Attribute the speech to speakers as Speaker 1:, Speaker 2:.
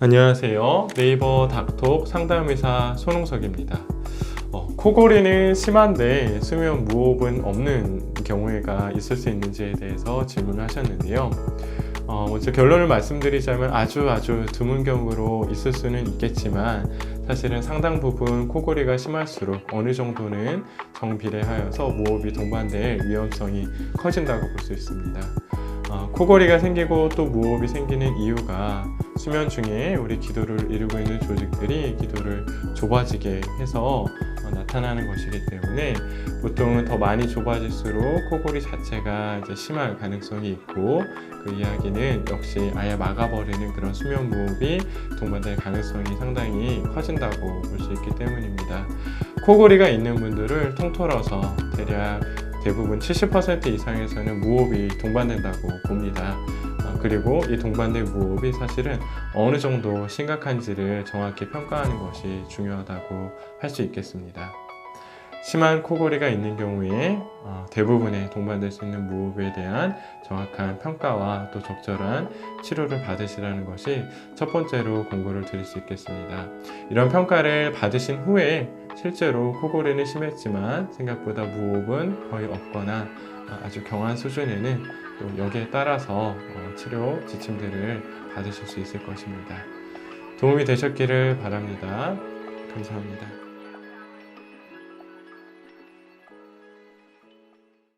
Speaker 1: 안녕하세요. 네이버 닥톡 상담의사 손홍석입니다. 코골이는 심한데 수면 무호흡은 없는 경우가 있을 수 있는지에 대해서 질문을 하셨는데요. 먼저 결론을 말씀드리자면 아주 드문 경우로 있을 수는 있겠지만 사실은 상당 부분 코골이가 심할수록 어느 정도는 정비례하여서 무호흡이 동반될 위험성이 커진다고 볼 수 있습니다. 코골이가 생기고 또 무호흡이 생기는 이유가 수면 중에 우리 기도를 이루고 있는 조직들이 기도를 좁아지게 해서 나타나는 것이기 때문에 보통은 더 많이 좁아질수록 코골이 자체가 이제 심할 가능성이 있고, 그 이야기는 역시 아예 막아버리는 그런 수면 무호흡이 동반될 가능성이 상당히 커진다고 볼 수 있기 때문입니다. 코골이가 있는 분들을 통틀어서 대략 대부분 70% 이상에서는 무호흡이 동반된다고 봅니다. 그리고 이 동반된 무호흡이 사실은 어느 정도 심각한지를 정확히 평가하는 것이 중요하다고 할 수 있겠습니다. 심한 코골이가 있는 경우에 대부분의 동반될 수 있는 무호흡에 대한 정확한 평가와 또 적절한 치료를 받으시라는 것이 첫 번째로 권고를 드릴 수 있겠습니다. 이런 평가를 받으신 후에 실제로 코골이는 심했지만 생각보다 무호흡은 거의 없거나 아주 경한 수준에는 또 여기에 따라서 치료 지침들을 받으실 수 있을 것입니다. 도움이 되셨기를 바랍니다. 감사합니다.